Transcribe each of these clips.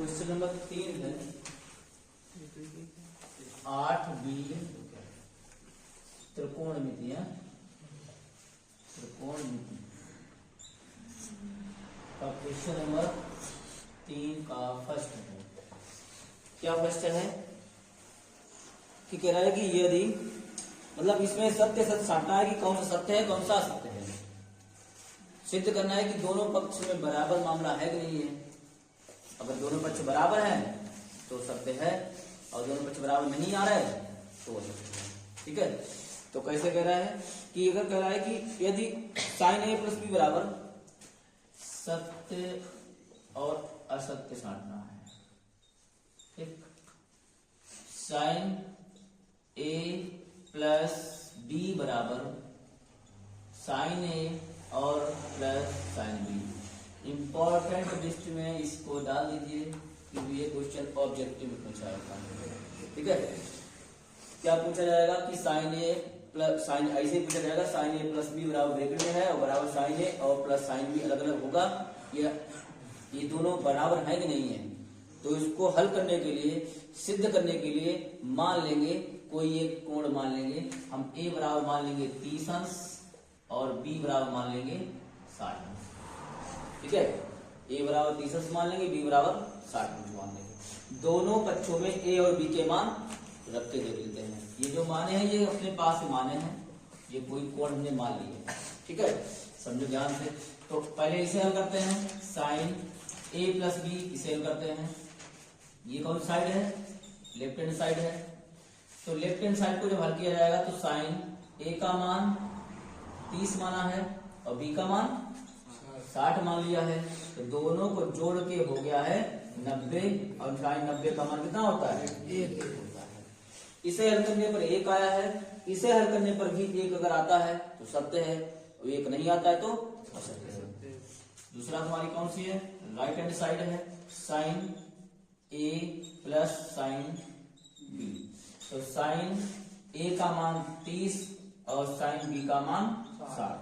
Question number 3 है 8b त्रिकोणमितियां त्रिकोणमिति का question number 3 का फर्स्ट है। क्या क्वेश्चन है कि कह रहा है कि यदि मतलब इसमें सत्य सत्य साधना है कि कौन सा सत्य है कौन सा असत्य है, सिद्ध करना है कि दोनों पक्ष में बराबर मामला है कि नहीं है। अगर दोनों पक्ष बराबर हैं तो सत्य है और दोनों पक्ष बराबर नहीं आ रहा है तो असत्य है। ठीक है, तो कैसे कह रहा है कि अगर कह रहा है कि यदि साइन ए प्लस बी बराबर सत्य और असत्य साधना है, ठीक, साइन ए प्लस बी बराबर साइन ए और plus sine B. Important list में इसको डाल दीजिए क्योंकि ये क्वेश्चन ऑब्जेक्टिव में पूछा जाता है। ठीक है, क्या पूछा जाएगा कि साइन ए प्लस साइन ऐसे पूछा जाएगा साइन ए प्लस बी बराबर ब्रैकेट में है और बराबर साइन ए और प्लस साइन बी अलग अलग होगा, ये दोनों बराबर है कि नहीं है। तो इसको हल करने के लिए सिद्ध करने के लिए मान लेंगे कोई एक कोण मान लेंगे हम, ए बराबर मान लेंगे 30 अंश और बी बराबर मान लेंगे 60 अंश। ठीक है, ए बराबर 30 अंश मान लेंगे, बी बराबर 60 अंश मान लेंगे। दोनों पक्षों में ए और बी के मान रख के देख लेते हैं। ये जो माने हैं ये अपने पास से माने हैं, ये कोई कोण हमने मान लिया। ठीक है, समझो ध्यान से। तो पहले इसे हल करते हैं, साइन ए प्लस बी इसे हल करते हैं। ये कौन साइड है, लेफ्ट हैंड साइड है। तो लेफ्ट हैंड साइड को जब हल किया जाएगा तो साइन ए का मान 30 माना है और बी का मान 60 मान लिया है। तो दोनों को जोड़ के हो गया है 90 और साइन 90 का मान कितना होता है, 1 होता है। इसे हल करने पर 1 आया है, इसे हल करने पर भी 1 अगर आता है तो सत्य है और 1 नहीं आता है तो असत्य है। दूसरा हमारी कौन सी है, राइट हैंड साइड है, sign A plus sine B. तो साइन ए का मान 30 और साइन बी का मान 60।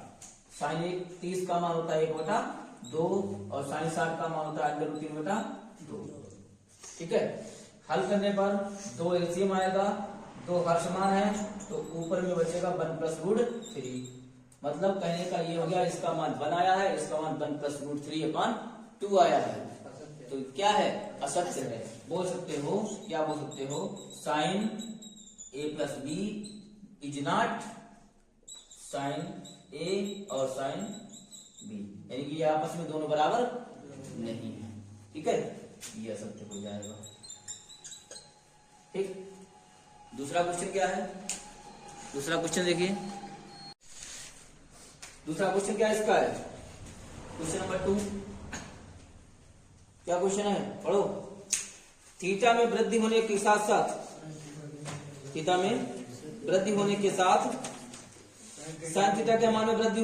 साइन ए 30 का मान होता है 1/2 और साइन 60 का मान होता है √3/2। ठीक है, हल करने पर 2 एलसीएम आएगा, 2 हर समान है तो ऊपर में बचेगा 1 + √3। मतलब कहने का ये हो गया इसका मान 1 आया है, इसका मान 1 + √3/2 आया है। तो क्या है, असत्य है। बोल सकते हो, क्या बोल सकते हो, sign A plus B is not sign A और साइन बी, यानी कि ये आपस में दोनों बराबर नहीं है। ठीक है, ये असत्य हो जाएगा। ठीक, दूसरा क्वेश्चन क्या है, दूसरा क्वेश्चन देखिए, दूसरा क्वेश्चन क्या इसका है, क्वेश्चन नंबर 2। क्या क्वेश्चन है, पढ़ो। थीटा में वृद्धि होने के साथ साथ, थीटा में वृद्धि होने के साथ साइन थीटा के मान में वृद्धि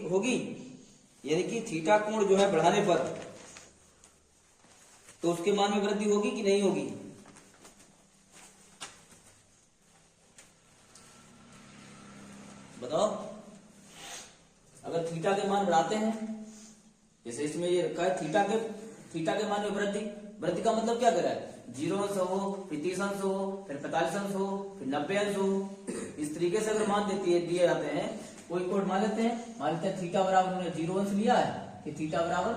होगी, यानी कि थीटा कोण जो है बढ़ाने पर तो उसके मान में वृद्धि होगी कि नहीं होगी। बताओ, अगर थीटा के मान बढ़ाते हैं, जैसे इसमें ये रखा है थीटा के मान में वृद्धि का मतलब क्या कर रहा है, 0 अंश हो, फिर 30 अंश हो, फिर 45 अंश हो, फिर 90 अंश हो। इस तरीके से अगर मान दिए जाते हैं, कोई कोड मान लेते हैं थीटा बराबर उन्होंने 0 अंश लिया है, फिर थीटा बराबर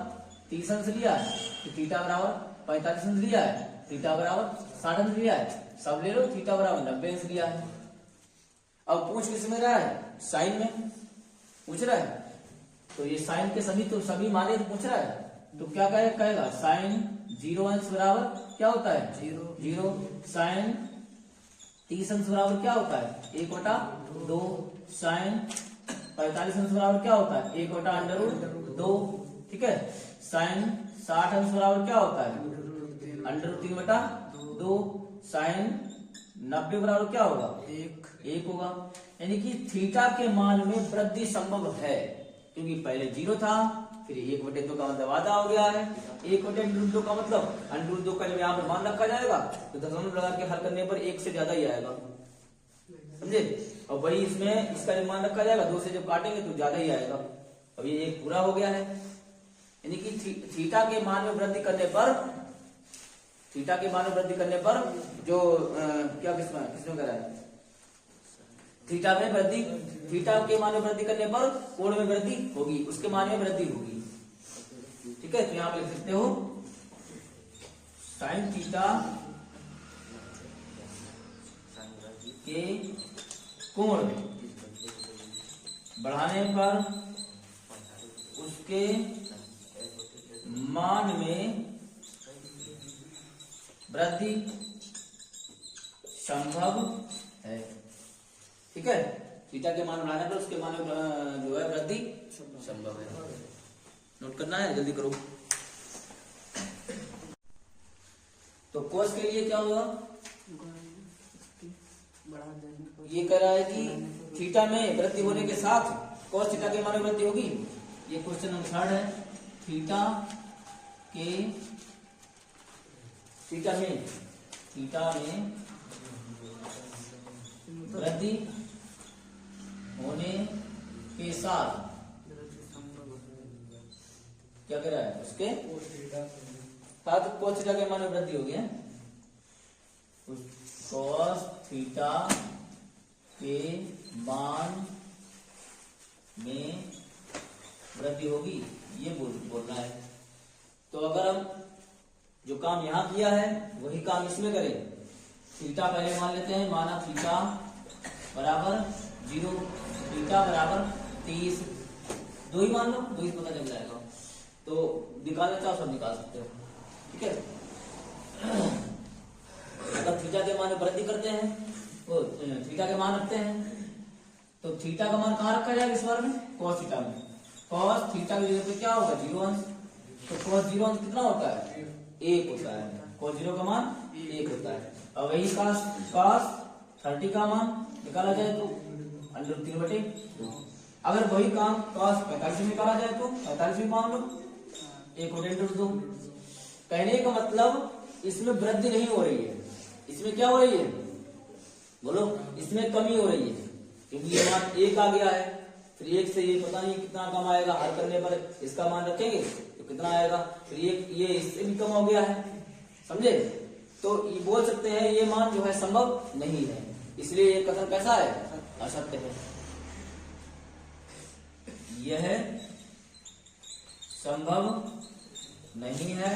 30 अंश लिया है, फिर थीटा बराबर 45 अंश लिया है, थीटा बराबर 60 अंश लिया है, सब ले लो, थीटा बराबर 90 अंश लिया है। अब पूछ किस में रहा है, साइन में पूछ रहा है। तो ये साइन के सभी माने तो पूछ रहा है, तो क्या कहेगा, साइन 0 अंश बराबर क्या होता है, 0। साइन 30 अंश बराबर क्या होता है, 1/2। साइन 45 अंश बराबर क्या होता है, 1/√2। ठीक है, साइन 60 अंश बराबर क्या होता है, √3/2। साइन 90 बराबर क्या होगा, 1 होगा। यानी कि थीटा के मान में वृद्धि संभव है, क्योंकि पहले 0 था, फिर 1/2 का मतलब आधा हो गया है। 1/√2 का मतलब √2 का जब यहाँ पर मान रखा जाएगा तो दशमलव लगा के हल करने पर 1 से ज्यादा ही आएगा, समझे। और वही इसमें इसका जब मान रखा जाएगा 2 से जब काटेंगे तो ज्यादा ही आएगा। अब ये 1 पूरा हो गया है, यानी कि थीटा के मान में वृद्धि करने पर थीटा के मान में वृद्धि करने पर जो क्या किसमें करा है, थीटा में वृद्धि, थीटा के मान में वृद्धि करने पर कोण में वृद्धि होगी, उसके मान में वृद्धि होगी। ठीक है, तो यहां पर लिख सकते हो साइन थीटा के कोण बढ़ाने पर उसके मान में वृद्धि संभव है। ठीक है, थीटा के मान बढ़ाने पर उसके मान में जो है वृद्धि संभव है। नोट करना है, जल्दी करो। तो कोस के लिए क्या होगा, ये कह रहा है कि थीटा में वृद्धि होने के साथ कोस थीटा के मान में वृद्धि होगी। ये क्वेश्चन नंबर 3 है। थीटा में वृद्धि होने के साथ क्या कह रहा है, उसके साथ कोस थीटा के मान में वृद्धि होगी। कोस थीटा के मान में वृद्धि होगी, ये बोल रहा है। तो अगर हम जो काम यहां किया है वही काम इसमें करें, थीटा पहले मान लेते हैं, माना थीटा बराबर 0, थीटा बराबर 30, 2 ही मान लो, 2 ही पता चल जाएगा। तो निकालना चाहो सब निकाल सकते हो। ठीक है, अगर थीटा के मान में वृद्धि करते हैं, वो थीटा के मान रखते हैं, तो थीटा का मान कहाँ रखा जाएगा इस बार में, कॉस थीटा में। कॉस थीटा की जगह पे क्या होगा, 0 अंश। तो कॉस 0 अंश कितना होता है, 1 होता है। कॉस 0 का मान 1 होता है। और वही कॉस 30 का मान निकाला जाए तो √3/2। अगर वही काम कॉस 45 में निकाला जाए तो 45 भी मान लो, 1/2। कहने का मतलब इसमें वृद्धि नहीं हो रही है, इसमें क्या हो रही है, बोलो, इसमें कमी हो रही है। क्योंकि ये मान 1 आ गया है, फिर 1 से ये पता नहीं कितना कम आएगा, हल करने पर इसका मान रखेंगे तो कितना आएगा, फिर ये इससे भी कम हो गया है, समझे। तो ये बोल सकते हैं ये मान जो है संभव नहीं है, इसलिए ये कथन कैसा है, असत्य है। यह संभव नहीं है,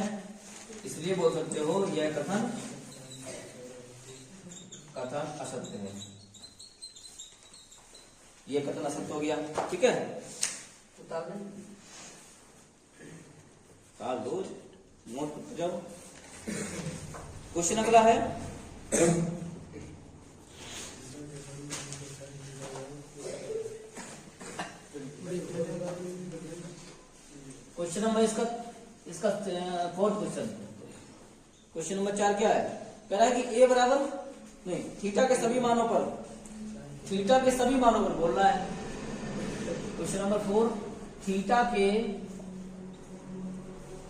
इसलिए बोल सकते हो यह कथन असत्य है। ये कथन असत्य हो गया। ठीक है, काल दो नोट जाओ। क्वेश्चन अगला है, क्वेश्चन नंबर इसका 4th क्वेश्चन। क्वेश्चन नंबर 4 क्या है, कह रहा है कि ए बराबर नहीं, थीटा के सभी मानों पर, थीटा के सभी मानों पर बोल रहा है। क्वेश्चन नंबर 4, थीटा के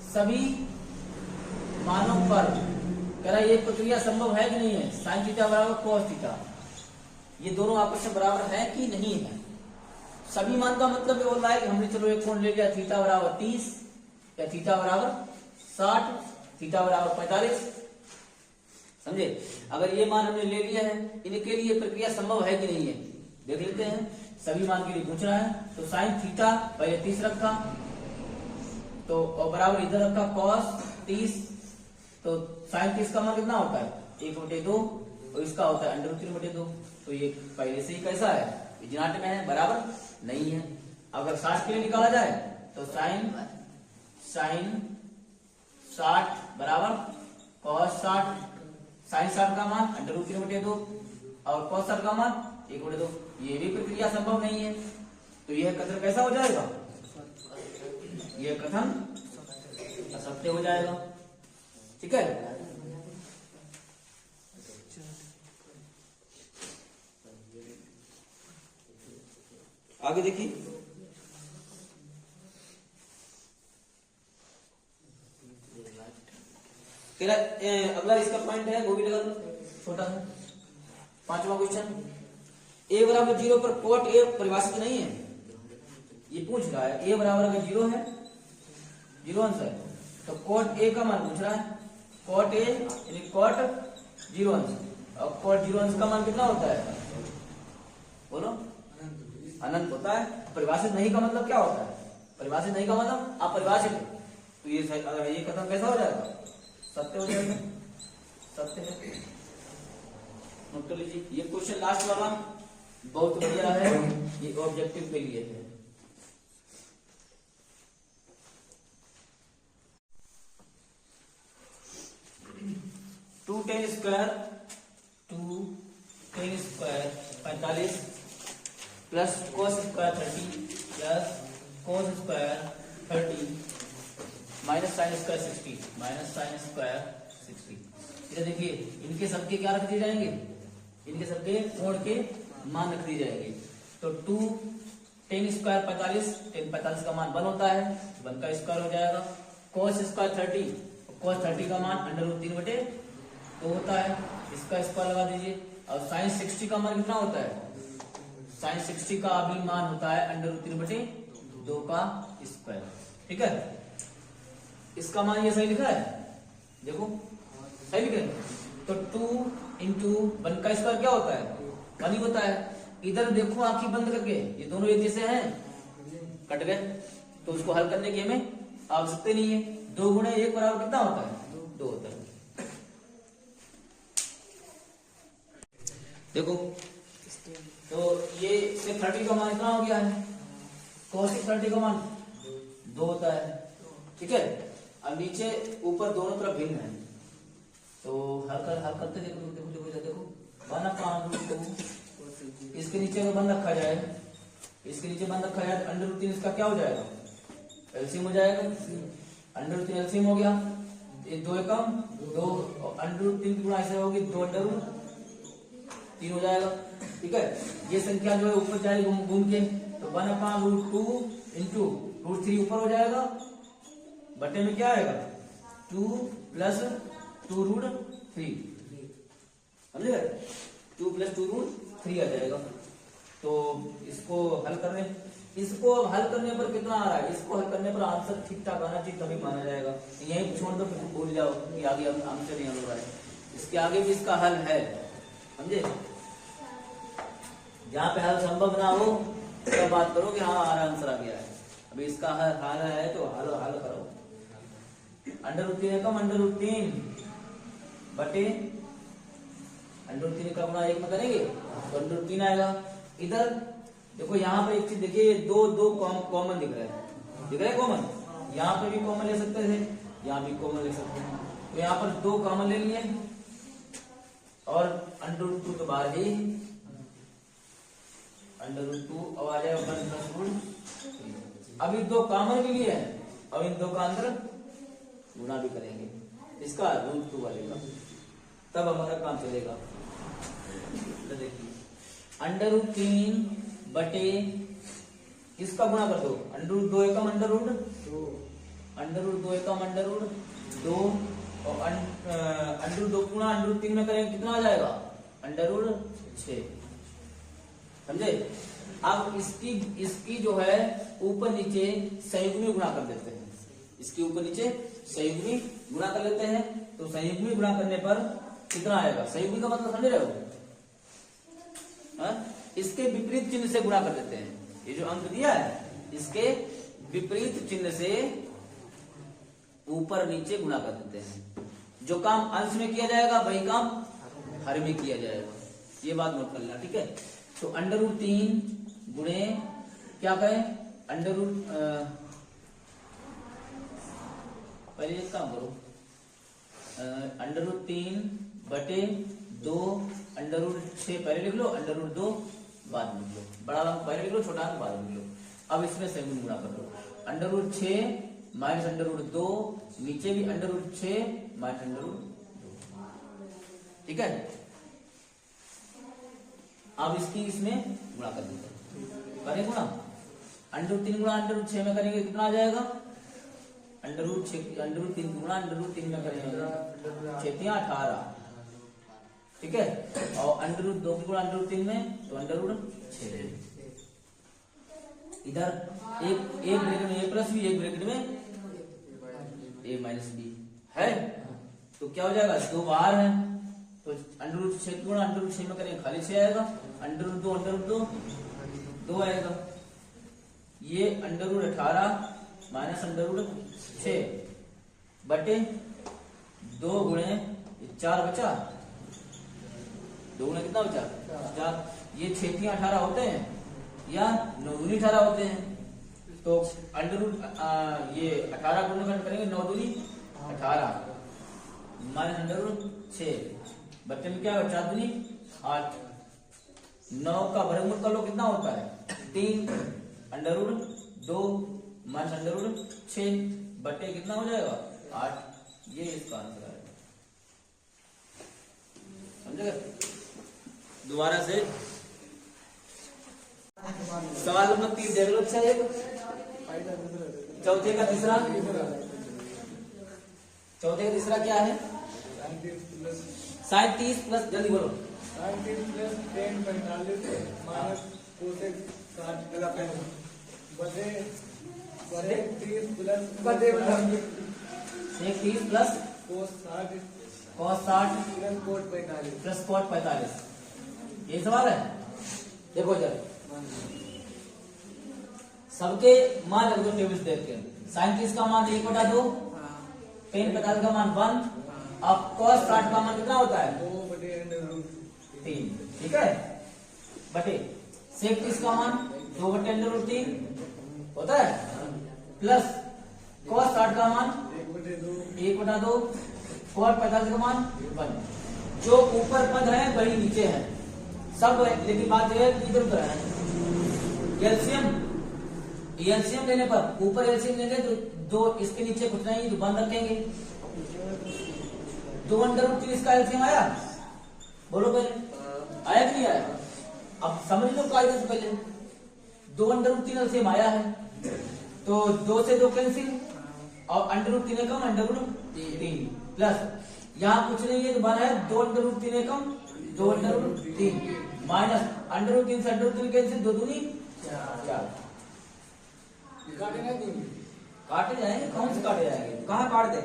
सभी मानों पर कह रहा है ये प्रक्रिया संभव है कि नहीं है, साइन थीटा बराबर कॉस थीटा, ये दोनों आपस में बराबर है कि नहीं है। सभी मान का मतलब ये बोल रहा है कि हमने चलो एक कोण ले लिया, थीटा बराबर 30 या थीटा बराबर 60, थीटा बराबर 45, समझे। अगर ये मान हमने ले लिया है, इनके लिए प्रक्रिया संभव है कि नहीं है, देख लेते हैं। सभी मान के लिए पूछ रहा है, तो साइन थीटा पहले 30 रखा, तो और बराबर इधर रखा कॉस 30, तो साइन 30 का मान कितना होता है, 1/2, और इसका होता है √3/2। तो ये पहले से ही कैसा है, विजनाट में है, बराबर नहीं है। अगर 60 के लिए निकाला जाए तो साइन 60 बराबर कॉस 60, साइन 60 का मान √3/2 और कॉस 60 का मान 1/2। ये भी प्रक्रिया संभव नहीं है, तो यह कथन कैसा हो जाएगा, यह कथन असत्य हो जाएगा। ठीक है, आगे देखिए, तेरा अगला इसका पॉइंट है, वो भी लगा लो छोटा सा। 5वां क्वेश्चन, ए बराबर 0 पर कोट ए परिभाषित नहीं है, ये पूछ रहा है। ए बराबर अगर 0 है, 0 अंश है, तो कोट ए का मान पूछ रहा है, कॉट ए यानी कॉट 0 अंश। अब कॉट 0 अंश का मान कितना होता है? बोलो, अनंत होता है। परिभाषित नहीं का मतलब क्या होता है? परिभाषित नहीं का मतलब अपरिभाषित। तो ये कथन कैसा हो जाएगा? सत्य हो जाएगा। सत्य है। नोट कर लीजिए, ये क्वेश्चन लास्ट वाला बहुत बढ़िया है, ये ऑब्जेक्टिव के लिए है। Two tan square 45 plus cos square 30 plus cos square 30 minus sine square 60। इधर देखिए, इनके सबके क्या रख दिए जाएंगे? इनके सबके कोण के मान रख दिए जाएंगे। तो 2 10 स्क्वायर 45, 10 45 का मान 1 होता है, 1 का स्क्वायर हो जाएगा। कोस स्क्वायर 30, कोस 30 का मान √3/2 होता है, इसका स्क्वायर लगा दीजिए। और साइन 60 का मान कितना होता है? साइन 60 का भी मान होता है √3/2 का स्क्वायर। ठीक है, इसका मान ये सही लिखा है, देखो सही लिखे। तो 2 इंटू 1 का स्क्वायर क्या होता है? 1 ही होता है। इधर देखो आंखें बंद करके, ये दोनों एक जैसे हैं, कट गए, तो उसको हल करने की हमें आवश्यकता नहीं है। 2 गुणे 1 बराबर कितना होता है? 2 होता है। देखो, तो ये 30 का मान इतना हो गया है, कोसिक 30 का मान 2 होता है। ठीक है, अब नीचे ऊपर दोनों तरफ भिन्न है, तो हल करते देखो 1/2। इसके नीचे अगर 1 रखा जाए, इसके नीचे 1 रखा जाए तो √3 इसका क्या हो जाएगा? एलसीएम हो जाएगा। √3 एलसीएम हो गया, ये 2 एकम 2 और √3 की गुणा ऐसे होगी 2√3 हो जाएगा। ठीक है, ये संख्या जो है ऊपर जाएगी घूम के, तो 1/√2 इंटू √3 ऊपर हो जाएगा, बटे में क्या आएगा? 2 प्लस 2√3, समझे? 2 प्लस 2√3 आ जाएगा। तो इसको हल करने पर कितना आ रहा है? इसको हल करने पर आंसर ठीक ठाक आना चाहिए, तभी माना जाएगा। यही छोड़ दो, फिर भूल जाओ कि आगे आंसर नहीं हो रहा है। इसके आगे भी इसका हल है, समझे? जहाँ पे हल संभव ना हो तब बात करो कि हाँ हमारा आंसर आ गया है। अभी इसका हल है तो हल करो। √3 का √3 बटे √3 का गुणा 1 में करेंगे तो √3 आएगा। इधर देखो, यहाँ पे एक चीज देखिए, दो कॉमन दिख रहा है कॉमन। यहाँ पे भी कॉमन ले सकते थे, यहाँ भी कॉमन ले सकते हैं, तो यहाँ पर 2 कॉमन ले लिए और √2 तो बाहर ही, √2 अब आ जाएगा 1 प्लस √3। अभी 2 कॉमन भी लिए हैं, अब इन 2 का अंदर गुणा भी करेंगे, इसका √2 बनेगा, तब हमारा काम चलेगा। तो देखिए, √3 बटे इसका गुणा कर दो, √2 एकम √2 एकम √2 और √2 गुणा √3 में करेंगे कितना आ जाएगा? √6, समझे? अब इसकी जो है ऊपर नीचे संयुग्मी गुणा कर देते हैं, इसकी ऊपर नीचे संयुग्मी गुणा कर लेते हैं। तो संयुग्मी गुणा करने पर कितना आएगा? संयुग्मी का मतलब समझ रहे हो? इसके विपरीत चिन्ह से गुणा कर देते हैं। ये जो अंक दिया है, इसके विपरीत चिन्ह से ऊपर नीचे गुणा कर देते हैं। जो काम अंश में किया जाएगा वही काम हर में किया जाएगा, ये बात नोट कर लेना। ठीक है, तो √3 गुणे क्या करें? पहले एक काम करो, √3 बटे 2 √6 पहले लिख लो, √2 बाद में लिख लो। बड़ा अंक पहले लिख लो, छोटा अंक बाद में लिख लो। अब इसमें संयुग्म गुणा कर लो, √6 माइनस √2, नीचे भी √6 माइनस √2। ठीक है, अब इसकी इसमें गुणा कर देते, करें गुणा। √3 गुणा √6 में करेंगे कितना आ जाएगा? √3 गुणा √3 में करेंगे 6 18। ठीक है, और √2 गुणा √3 में तो √6। इधर एक ब्रैकेट में a प्लस बी, एक ब्रैकेट में a माइनस बी है। तो क्या हो जाएगा, 2 बाहर है तो अंडर रूट 6 गुणा अंडर रूट 6 में करेंगे खाली 6 आएगा, अंडर रूट 2 आएगा, ये under root 18 minus under root 6 बटे 2 गुणे 4 बचा, 2 गुणे कितना बचा 4, ये 6 3 18 होते हैं या 9 दूनी 18 होते हैं, तो अंडर रूट ये 18 गुणे खंड करेंगे 9 दूनी 18 माइनस अंडर रूट 6 बच्चे में क्या है 4 दूनी 8, 9 का वर्गमूल कर लो कितना होता है 3 under root 2 minus under root 6 बटे कितना हो जाएगा 8, ये इसका आंसर आएगा। समझे? दोबारा से सवाल नंबर 3 देख लो। अच्छा चौथे का तीसरा क्या है, 37 प्लस जल्दी बोलो 37 प्लस 10 45 माइनस कोसेक 60 बटे 30 प्लस बटे 30 प्लस कोस 60 प्लस कोट 45 ये सवाल है। देखो जरा सबके मान रख दो टेबल्स देख के, 37 का मान 1/2, 10 45 का मान 1, अब cos 60 का मान कितना होता है 2/3, ठीक है, बटे sec 30 का मान 2/√3 होता है, प्लस cos 60 का मान 1/2, cos 45 का मान 1। जो ऊपर पद है वही नीचे है सब, लेकिन बात यह है कि इधर उधर है। एलसीएम लेने पर ऊपर एलसीएम लेंगे तो 2 इसके नीचे कुछ नहीं तो 1 रखेंगे, 2/3 इसका एलसीएम आया, बोलो पहले आया कि नहीं आया, अब समझ लो कायदे से पहले 2/3 एलसीएम आया है तो 2 से 2 कैंसिल और √3 एकम √3 प्लस यहाँ कुछ नहीं है तो बना है 2/3 एकम 2/3 माइनस √3 से √3 कैंसिल 2 दूनी 4, काटे जाएंगे, कौन से काटे जाएंगे, कहाँ काट दे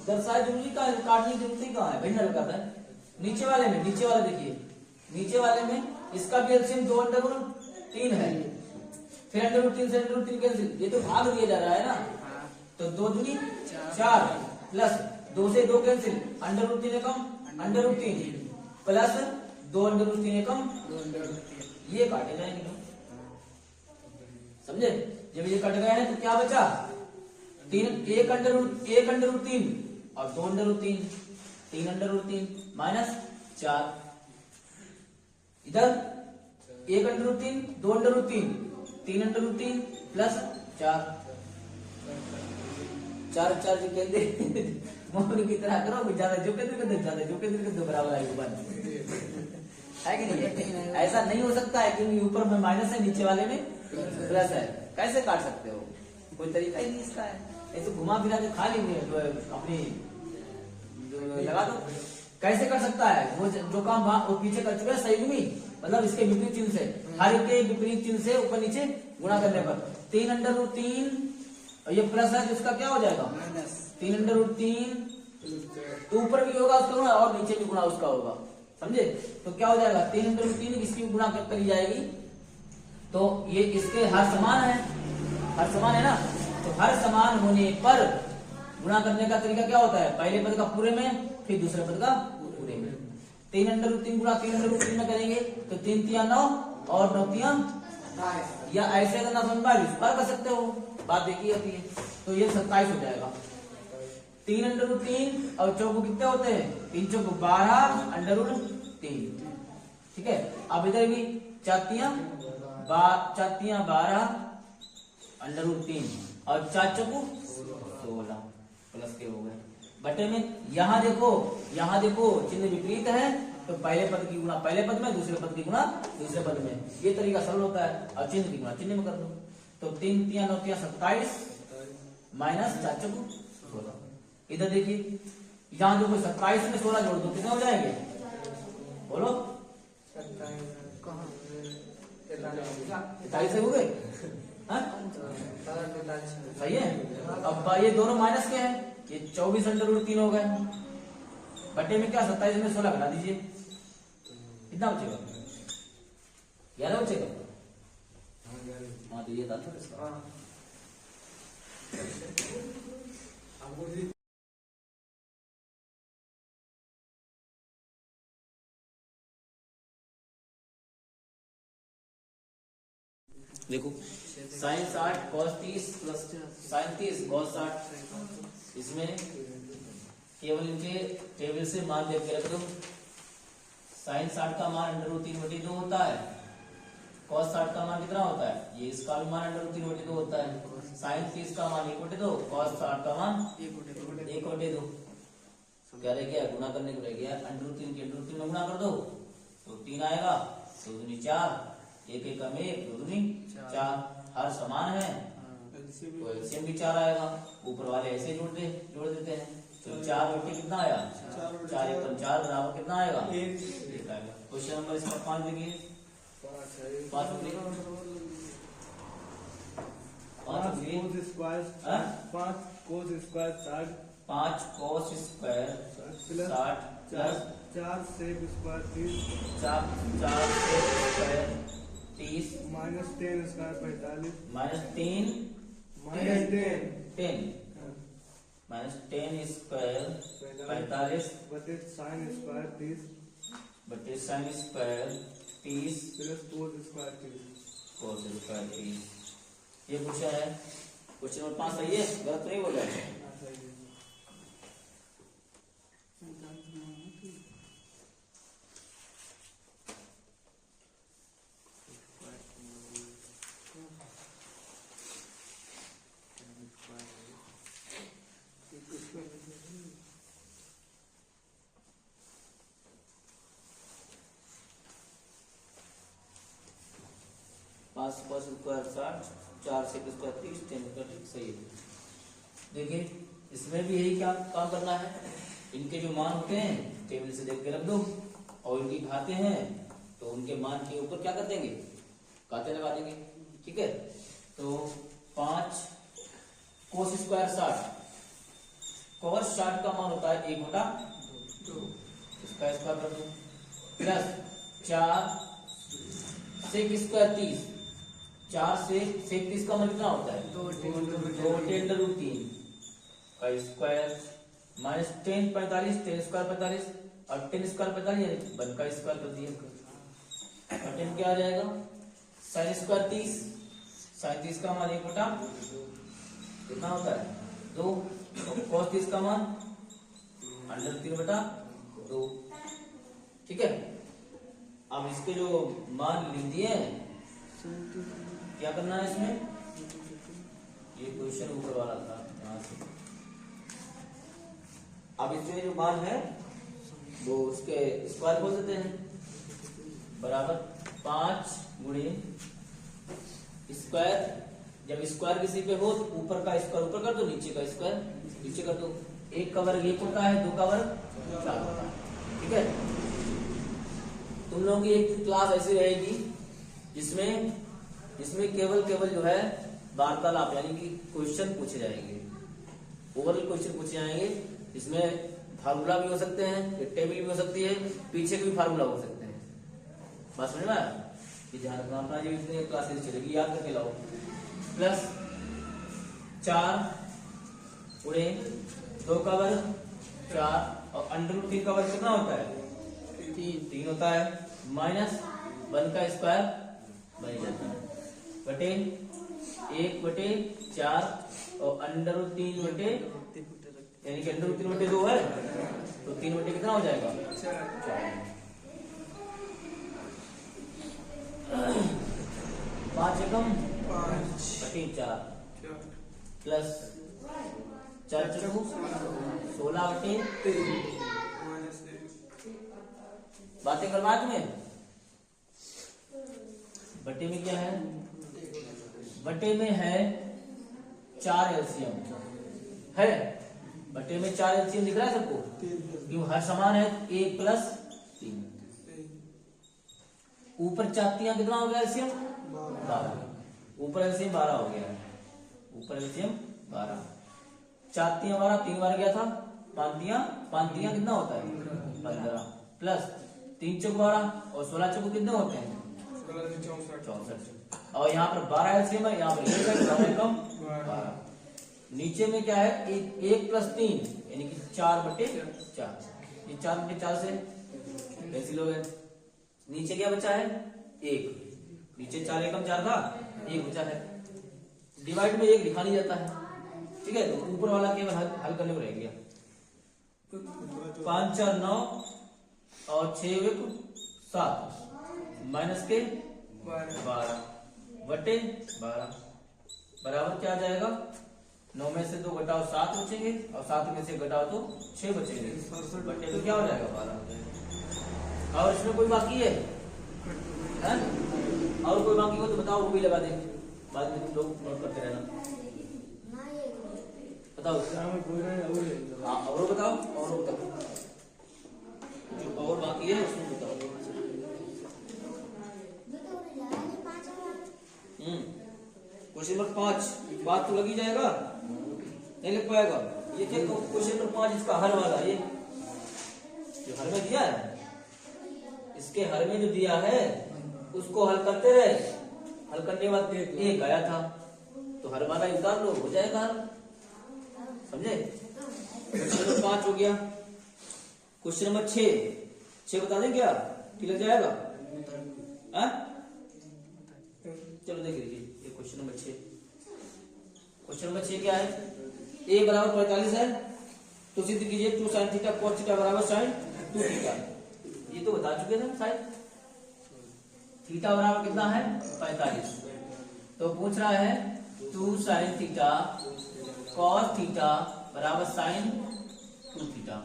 दर्शाए जरूरी का काटने की जरूरत कहाँ है, भिन्न करता है। नीचे वाले देखिए, नीचे वाले में इसका भी एलसीएम 2/3 है, फिर √3 से √3 कैंसिल, ये तो भाग दिया जा रहा है ना, तो 2 दूनी 4 प्लस 2 से 2 कैंसिल √3 एकम √3 प्लस 2/3 एकम, ये काटे जाएंगे, समझे? जब ये कट गए हैं तो क्या बचा 1/3 और 2/3, 3/3 माइनस 4, इधर 1/3 2/3 3/3 प्लस 4 जो कहते मोहर की तरह करो, ज्यादा जो कहते बराबर आएगा है कि नहीं? ऐसा नहीं हो सकता है क्योंकि ऊपर में माइनस है नीचे वाले में प्लस है, कैसे काट सकते हो, कोई तरीका ही नहीं इसका है, ऐसे घुमा फिरा के खाली अपनी लगा दो, कैसे कर सकता है वो जो काम वो पीछे कर चुका है संयुग्मी, मतलब इसके विपरीत चिन्ह से, हर एक के विपरीत चिन्ह से ऊपर नीचे गुणा करने पर 3/3 और ये प्लस है जिसका क्या हो जाएगा 3/3, तो ऊपर भी होगा उसका गुणा और नीचे भी गुणा उसका होगा, समझे? तो क्या हो जाएगा 3/3 इसकी गुणा करी जाएगी, तो ये इसके हर समान है ना, तो हर समान होने पर गुणा करने का तरीका क्या होता है, पहले पद का पूरे में फिर दूसरे पद का पूरे में, 3/3 गुणा 3/3 में करेंगे तो 3 3 9 और 9 3 या ऐसे करना समझ में इस बार कर सकते हो, बात देखिए होती है, तो ये 27 हो जाएगा। 3/3 और चौको कितने होते हैं 3 चौको 12/3, ठीक है। अब इधर भी 4 3 12/3 और 4 चौको 16 प्लस के हो गए, बटे में यहाँ देखो चिन्ह विपरीत है तो पहले पद की गुणा पहले पद में, दूसरे पद की गुणा दूसरे पद में, ये तरीका सरल होता है, और चिन्ह की गुणा चिन्ह में कर दो, तो 3 3 9 3 27 माइनस 4 चौको 16, इधर देखिए यहाँ जो 27 में 16 जोड़ दो कितने हो जाएंगे, बोलो 43 से हो गए, सही है। अब ये दोनों माइनस के हैं ये 24/√3 हो गए। बटे में क्या 27 में 16 घटा दीजिए, कितना बचेगा? 11 बचेगा। हाँ तो ये था तो इसका देखो sine 60 cos 30 plus sine 30 cos 60। इसमें केवल इनके टेबल से मान देख के रख दो। साइन 60 का मान √3/2 होता है। cos 60 का मान कितना होता है? ये इसका भी मान √3/2 होता है। साइन 30 का मान 1/2, cos 60 का मान 1/2। क्या रह गया? गुणा करने को रह गया। √3 के √3 में गुणा कर दो तो 3 आएगा, 2 दूनी 4, 1 1 में 1, 2 दूनी 4। हर समान है तो एलसीएम भी 4 आएगा। ऊपर वाले ऐसे जोड़ देते हैं तो 4 बटे कितना आया? 4 1 4 बराबर कितना आएगा? 1 आएगा। क्वेश्चन नंबर इसका 5 देखिए। 5 देखिए 5 cos square 60 5 cos square 60 plus 4 sec square 30 4 sec square 30 minus 10 square 45 minus 10 minus 10 square 45 बटे साइन स्क्वायर 30 बटे sine square 30 plus cos square 30। cos square 30। ये क्वेश्चन है। क्वेश्चन नंबर 5 सही है, गलत तो नहीं बोल रहा है। पांच स्क्वायर 60 4 sec स्क्वायर 30 10 स्क्वायर 30 सही है। देखिए इसमें भी यही क्या काम करना है। इनके जो मान होते हैं टेबल से देख के रख दो और इनकी घाते हैं तो उनके मान के ऊपर क्या कर देंगे? घाते लगा देंगे। ठीक है तो 5 cos स्क्वायर 60 cos 60 का मान होता है 1/2, इसका स्क्वायर कर दो प्लस 4 sec स्क्वायर 30 4 से sec 30 का मान कितना होता है? 2/√3 का स्क्वायर माइनस 10 45 10 स्क्वायर 45 और 10 स्क्वायर 45 यानी 1 का स्क्वायर कर दिया। और 10 क्या आ जाएगा? साइन स्क्वायर 30 साइन 30 का मान 1/2 कितना होता है? 2 और cos 30 का मान √3/2। ठीक है अब इसके जो मान लिख दिए क्या करना है इसमें? ये क्वेश्चन ऊपर वाला था यहाँ से। अब इसमें जो मान है वो उसके स्क्वायर बोल देते हैं बराबर 5 गुणे स्क्वायर। जब स्क्वायर किसी पे हो तो ऊपर का स्क्वायर ऊपर कर दो, नीचे का स्क्वायर नीचे कर दो। 1 का वर्ग 1 होता है, 2 का वर्ग 4 होता है। ठीक है तुम लोगों की एक क्लास ऐसी रहेगी जिसमें केवल जो है वार्तालाप यानी कि क्वेश्चन पूछे जाएंगे, ओवरऑल क्वेश्चन पूछे जाएंगे। इसमें फार्मूला भी हो सकते हैं, एक टेबल भी हो सकती है, पीछे के भी फार्मूला हो सकते हैं। बात समझ में आया? कि ध्यान रखना अपना जो इसमें क्लासेस चलेगी याद करके लाओ। प्लस 4 गुणे 2 का वर्ग 4 और √3 का वर्ग कितना होता है? 3 होता है माइनस 1 का स्क्वायर बन जाता है बटे 1/4 और √3 बटे यानी कि √3/2 है तो 3 बटे कितना हो जाएगा? 4। 5 एकम 4 प्लस 4 चौको 16/3। बातें करवा तुम्हें। बटे में क्या है? बटे में है 4 एलसीएम है। बटे में 4 एलसीएम दिख रहा है सबको? क्यों हर समान है 1 + 3। ऊपर 4 कितना हो गया एलसीएम? 12। ऊपर एलसीएम 12 हो गया। ऊपर एलसीएम 12। 4 3 12 3 बार गया था, 5 दिया कितना होता है 15 प्लस 3 चौक 12 और 16 चौक कितने होते हैं 64। और यहाँ पर 12 एलसीएम है, यहाँ पर 1 है, 12 कम 12। नीचे में क्या है 1 प्लस 3 यानी कि 4/4, ये 4/4 से कैंसिल हो गए। नीचे क्या बचा है 1, नीचे 4 एकम 4 था, 1 बचा है। डिवाइड में 1 लिखा नहीं जाता है, ठीक है, तो ऊपर वाला केवल हल करने को रह गया। 5 4 9 और 6 1 7 माइनस के 12 बटे 12 बराबर क्या आ जाएगा 9 में से 2 घटाओ 7 बचेंगे और 7 में से घटाओ तो 6 बचेंगे, बटे तो क्या हो जाएगा 12 हो जाएगा। और इसमें कोई बाकी है और कोई बाकी हो तो बताओ, वो भी लगा दें, बाद में तुम लोग नोट करते रहना। बताओ हाँ और बताओ, और बताओ जो और बाकी है उसमें बताओ। क्वेश्चन नंबर 5 बात तो लगी जाएगा, नहीं लग पाएगा। ये क्या क्वेश्चन नंबर 5 इसका हर वाला, ये जो हर में दिया है, इसके हर में जो दिया है उसको हल करते रहे, हल करने के बाद 1 आया था तो हर वाला उतार लो, हो जाएगा हल, समझे। क्वेश्चन नंबर 5 हो गया। क्वेश्चन नंबर 6 बता दें क्या कि लग जाएगा चलो देख लीजिए ये क्वेश्चन नंबर 6। क्वेश्चन नंबर 6 क्या है, a बराबर 45 है तो सिद्ध कीजिए 2 sin थीटा cos थीटा बराबर sin 2 थीटा। ये तो बता चुके थे शायद। थीटा बराबर कितना है 45, तो पूछ रहा है 2 sin थीटा cos थीटा बराबर sin 2 थीटा।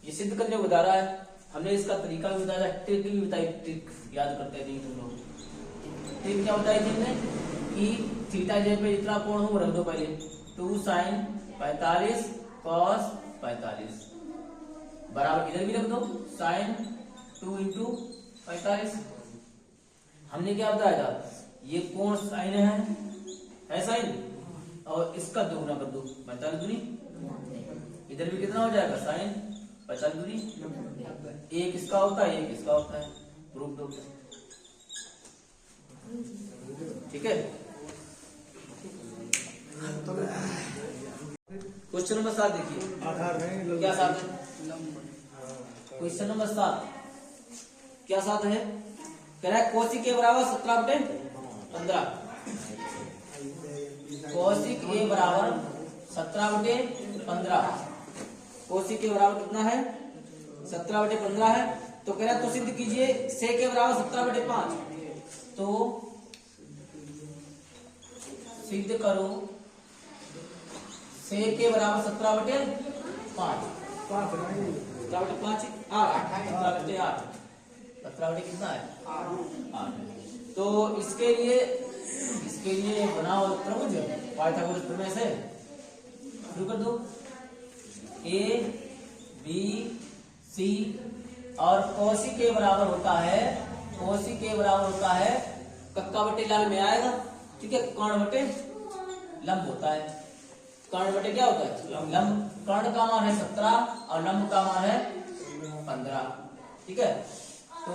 ये सिद्ध करने को बता रहा है। हमने इसका तरीका भी बताया, ट्रिक भी बताई, ट्रिक याद करते नहीं तुम लोग। ट्रिक क्या बताई थी हमने कि थीटा जगह पे जितना कोण हो रख दो पहले, 2 sin 45 cos 45 बराबर इधर भी रख दो sin 2 into 45। हमने क्या बताया था, ये कोण साइन है साइन, और इसका दोगुना कर दो 45 दूनी, इधर भी कितना हो जाएगा साइन 45 दूनी, एक इसका होता है एक इसका होता है, प्रूफ दो, ठीक है। क्वेश्चन नंबर 7 देखिए, आधार नहीं क्या 7 है, क्वेश्चन नंबर 7 क्या 7 है, कह रहा है कोसिक ए बराबर 17/15, कोसिक ए बराबर 17/15, कोसिक ए बराबर कितना है 17/15 है, तो कह रहा है तो सिद्ध कीजिए सेक ए बराबर 17/5, तो सिद्ध करो सेक ए बराबर 17/5, 17/5 8 17 कितना है 8। तो इसके लिए बनाओ त्रिभुज पाइथागोरस प्रमेय से, शुरू कर दो। ए बी सी और कोसिक ए बराबर होता है, कोसिक ए बराबर होता है कक्का बटे लाल में आएगा, ठीक है, कर्ण बटे लंब होता है। कर्ण बटे क्या होता है लंब, कर्ण का मान है 17 और लंब का मान है 15, ठीक है। तो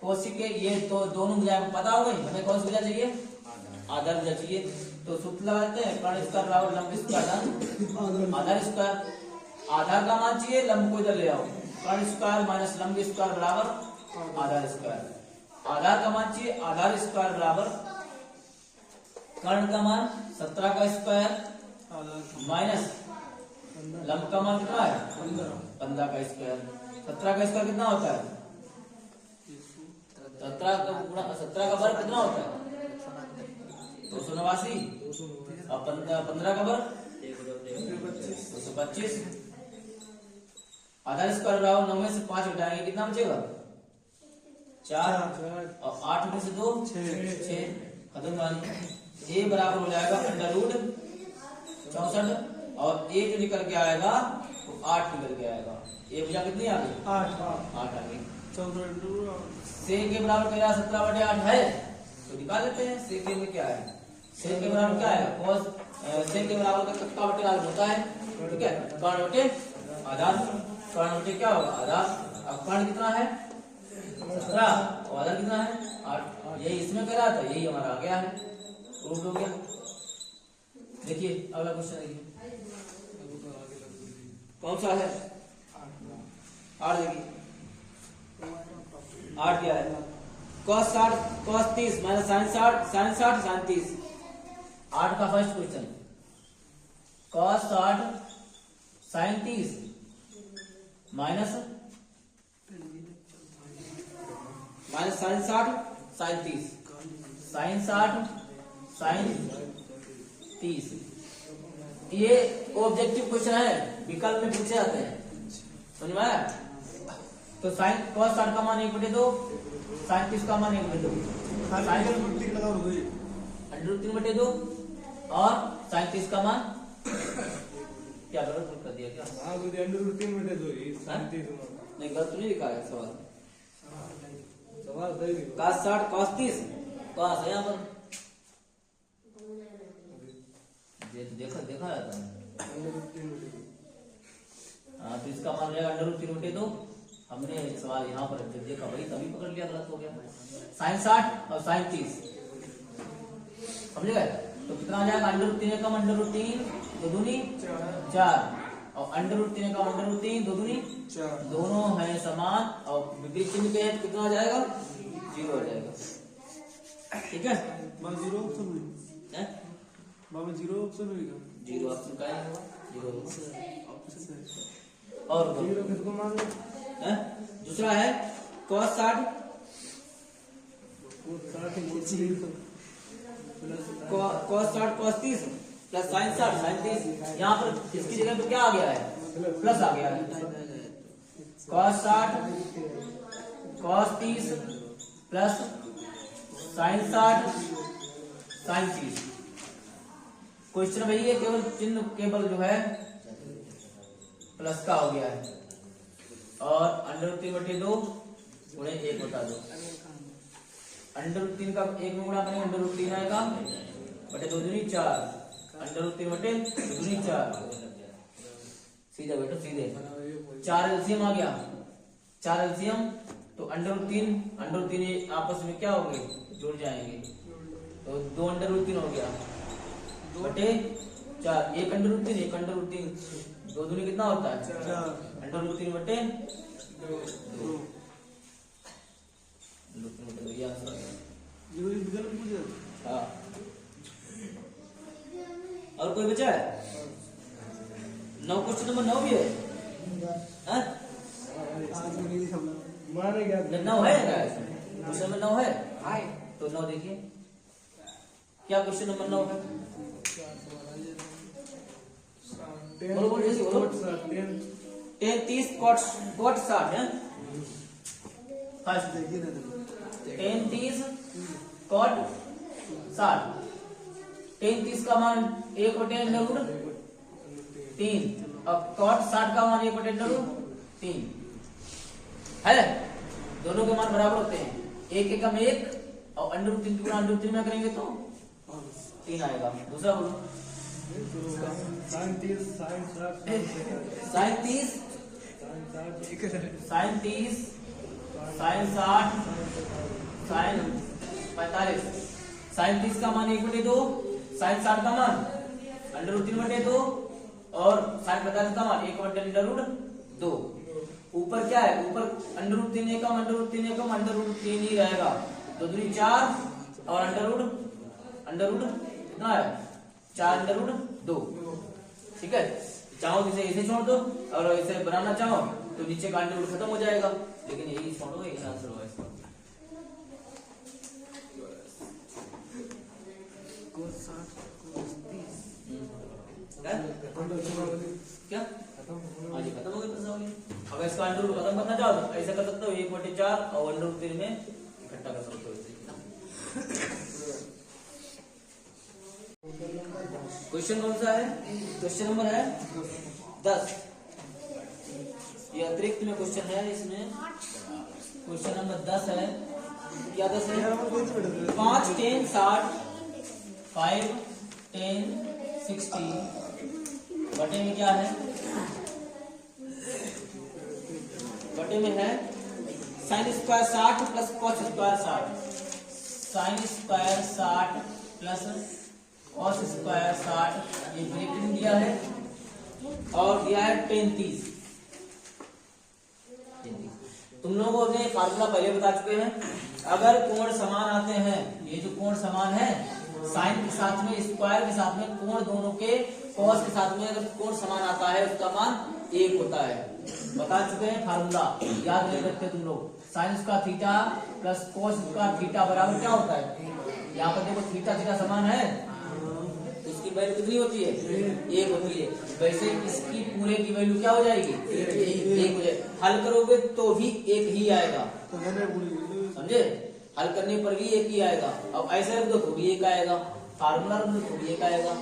कोशिक के ये तो दोनों भुजाएं पता हो गई, हमें कौन सी भुजा चाहिए आधार भुजा चाहिए, तो सूत्र लगाते हैं कर्ण स्क्वायर बराबर लंब स्क्वायर आधार स्क्वायर, आधार का मान चाहिए लंब को इधर ले आओ, कर्ण स्क्वायर माइनस लंब स्क्वायर बराबर आधार स्क्वायर, आधार का मान चाहिए आधार स्क्वायर बराबर कर्ण का मान 17 का स्क्वायर माइनस लंब का मान कितना है 15 का स्क्वायर, 17 का स्क्वायर कितना होता है 17 का वर्ग कितना होता है 289 और 15 का वर्ग 225, आधार स्क्वायर बराबर 9 में से 5 घटाएंगे कितना बचेगा 4 और 8 में से 2 6 खत्म कहानी। ए बराबर हो जाएगा √64 और ए जो निकल के आएगा तो 8 निकल के आएगा, ए भुजा कितनी आ गई 8 आ गई। सेक के बराबर कह रहा 17/8 है तो निकाल लेते हैं, सेक में क्या है, सेक के बराबर क्या है cos सेक के बराबर का कक्का बटे आधार होता है, ठीक है। कर्ण बटे आधार, कर्ण बटे क्या होगा आधार। अब कर्ण कितना है 17 और आधार कितना है 8। यही इसमें कह रहा था, यही हमारा आ गया है, प्रूफ हो गया। देखिए अगला क्वेश्चन देखिए कौन सा है 8। देखिए 8 क्या है cos 60 cos 30 minus sin 60 sin 60 sin 30। 8 का first question cos 60 sin 30 minus sin 60 sin 30 sin 60 sin 30। ये ऑब्जेक्टिव क्वेश्चन है, विकल्प में पूछे जाते हैं, समझ में आया। तो साइन cos 60 का मान 1/2, sin 30 का मान 1/2, √3/2 और sin 30 का मान क्या गलत कर दिया क्या? हाँ √3/2 नहीं गलत नहीं लिखा है सवाल। सवाल सही है। cos 60 cos 30 कहाँ से यहाँ पर देखा जाता है। हाँ तो इसका मान रहेगा √3/2। हमने सवाल यहाँ पर जब देखा भाई तभी पकड़ लिया, गलत हो गया। sin 60 और sin 30 समझ गए। तो कितना आ जाएगा √3 का √3 2 दूनी 4 और √3 का √3 2 दूनी 4, दोनों है समान और विपरीत चिन्ह के हैं तो कितना आ जाएगा 0 हो जाएगा, ठीक है। 0 ऑप्शन है बाबा, 0 ऑप्शन होगा, 0 ऑप्शन का है 0 ऑप्शन। और 0 किसको मान लो हैं? दूसरा है cos 60 cos 60 cos 30 plus sin 60 sin 30। यहाँ पर इसकी जगह पे क्या आ गया है प्लस आ गया है। cos 60 cos 30 plus sin 60 sin 30। Question वही है, केवल चिन्ह केवल जो है प्लस का हो गया है। और √3/2 गुणे 1/2, √3 का 1 में गुणा करेंगे √3 आएगा बटे 2 दूनी 4, √3/2 दूनी 4 सीधा बेटो सीधे 4 एलसीएम आ गया, 4 एलसीएम तो √3 आपस में क्या हो गए जुड़ जाएंगे तो 2 √3 हो गया बटे 4, 1 √3 1 √3 2 दूनी कितना होता है 4 √3 बटे 2 ये आंसर है। हाँ और कोई बचा है 9 क्वेश्चन नंबर 9 भी है हाँ? माने क्या 9 है क्वेश्चन नंबर 9 है तो 9 देखिए क्या क्वेश्चन नंबर 9 है। बोलो बोलो जैसे बोलो 10 30 cot 60 है फर्स्ट 10 30 cot 60 10 30 का मान 1/√3 और cot 60 का मान 1/√3 है, दोनों के मान बराबर होते हैं, एक एकम 1 और √3 की गुणा √3 में करेंगे तो 3 आएगा। दूसरा बोलो sin 30 sin 60 sin 30 sin 30 sin 60 sin 45 sin 30 का मान 1/2 sin 60 का मान √3/2 और sin 45 का मान 1/√2। ऊपर क्या है ऊपर √3 एकम √3 ही रहेगा 2 दूनी 4 और अंडर रूट कितना है 4/√2, ठीक है। चाहो तो इसे छोड़ दो और इसे बनाना चाहो तो नीचे का अंडर रूट खत्म हो जाएगा, लेकिन यही छोड़ो यही आंसर होगा इसका। क्या हाँ जी खत्म हो गया। अगर इसका अंडर रूट खत्म करना चाहो तो ऐसा कर सकते हो 1/4 और √3 में इकट्ठा कर सकते हो। क्वेश्चन कौन सा है क्वेश्चन नंबर है 10। ये अतिरिक्त में क्वेश्चन है, इसमें क्वेश्चन नंबर 10 है। क्या 10 है 5 10 60 5 10 60 बटे में क्या है, बटे में है sign square 60 plus cos square 60, sign square 60 plus cos square 60, ये ब्रैकेट में दिया है और दिया है 35। तुम लोगों ने फार्मूला पहले बता चुके हैं, अगर कोण समान आते हैं, ये जो कोण समान है साइन के साथ में स्क्वायर के साथ में कोण दोनों के कॉस के साथ में अगर कोण समान आता है उसका मान 1 होता है। बता चुके हैं फार्मूला, याद नहीं रखते तुम लोग। Sine square theta plus cos square theta बराबर क्या होता है, यहाँ पर देखो थीटा थीटा समान है तो इसकी वैल्यू कितनी होती है, 1 होती है। वैसे इसकी पूरे की वैल्यू क्या हो जाएगी, 1 हो जाएगी। हल करोगे तो भी 1 ही आएगा, समझे, हल करने पर भी 1 ही आएगा। अब ऐसे रख दो तो भी 1 आएगा, फार्मूला रख दो तो भी 1 आएगा।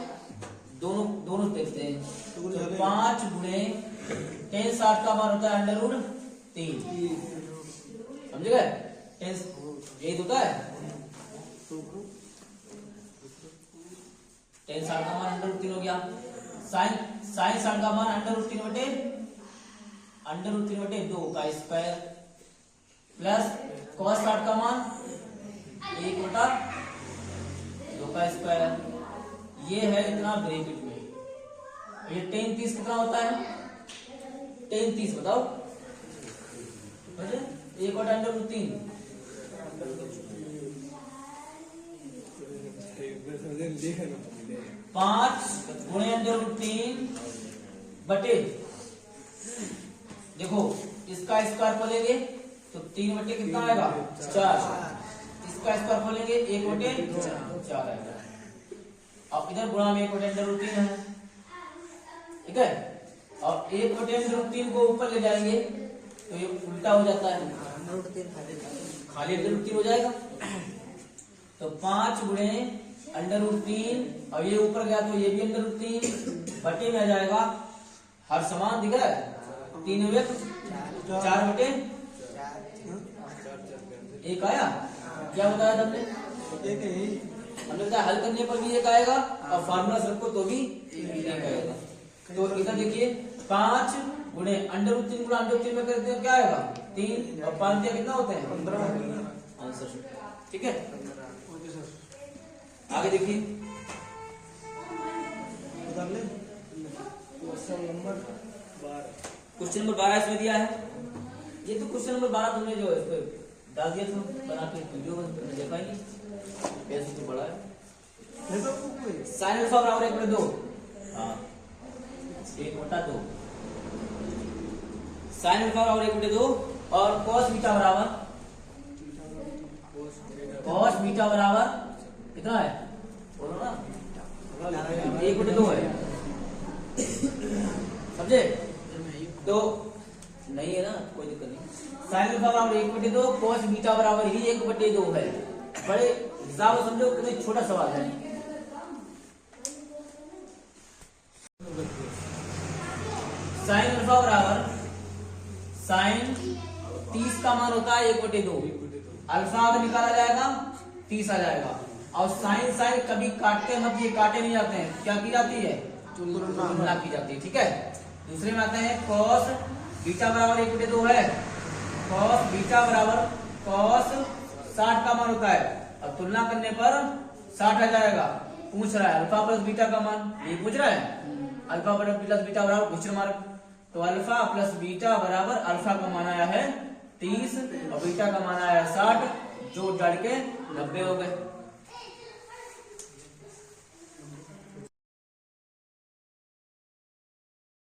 दोनों देखते हैं। तो 5 गुणे tan 60 का मान होता है √3, समझ गए, यही होता है tan 60 का मान √3 हो गया। साइन 60 का मान √3 बटे 2 का स्क्वायर प्लस cos 60 का मान 1 बटा 2 का स्क्वायर, ये है इतना ब्रैकेट में। ये tan 30 कितना होता है, tan 30 बताओ, 1 बटा √3, पांच गुणे √3 बटे, देखो इसका स्क्वायर खोलेंगे तो 3 बटे कितना आएगा 4, इसका स्क्वायर खोलेंगे 1 बटे 4 आएगा। अब इधर गुणा में 1 बटे √3 है, ठीक है, और 1 बटे √3 को ऊपर ले जाएंगे तो ये उल्टा हो जाता है, खाली √3 हो जाएगा। तो 5 गुणे √3 और ये ऊपर गया तो ये भी √3 बटे में आ जाएगा, हर समान दिख रहा है, 3 × 4 बटे 1 आया। क्या बताया था हमने, हमने बताया हल करने पर भी 1 आएगा और फार्मूला से रखो तो भी 1 आएगा। तो इधर देखिए 5 गुणे √3 गुणा √3 में करते हैं क्या आएगा 3 और 5 दिया कितना होते हैं 15 आंसर, ठीक है। आगे देखिए क्वेश्चन नंबर 12 इसमें दिया है। ये तो क्वेश्चन नंबर 12 तुमने जो है इस पे डाल दिया था बना के वीडियो में, देखा ही नहीं, ऐसे तो बड़ा है। साइन अल्फा बराबर 1 बटे 2, हाँ 1 बटा 2, साइन अल्फा बराबर 1 बटे 2 और कॉस बीटा बराबर कितना है, बोलो ना, 1 बटे 2 है, समझे। तो नहीं है ना, कोई दिक्कत नहीं। साइन अल्फा बराबर 1 बटे 2, कॉस बीटा बराबर ही 1 बटे 2 है। बड़े हिसाब से समझो, कितना छोटा सवाल है। साइन अल्फा बराबर साइन 30 का मान होता है 1 बटे 2, अल्फा अगर निकाला जाएगा 30 आ जाएगा। और साइन साइन कभी काटते मत, ये काटे नहीं जाते हैं, क्या की जाती है, तुलना की जाती है, ठीक है। दूसरे में आते हैं कॉस बीटा बराबर 1 बटे 2 है, कॉस बीटा बराबर कॉस 60 का मान होता है, अब तुलना करने पर 60 आ जाएगा। पूछ रहा है अल्फा प्लस बीटा का मान, ये पूछ रहा है अल्फा प्लस बीटा बराबर क्वेश्चन मार्क, तो अल्फा प्लस बीटा बराबर अल्फा का मान आया है 30 और बीटा का मान आया है 60, जोड़ जाड़ के 90 हो गए।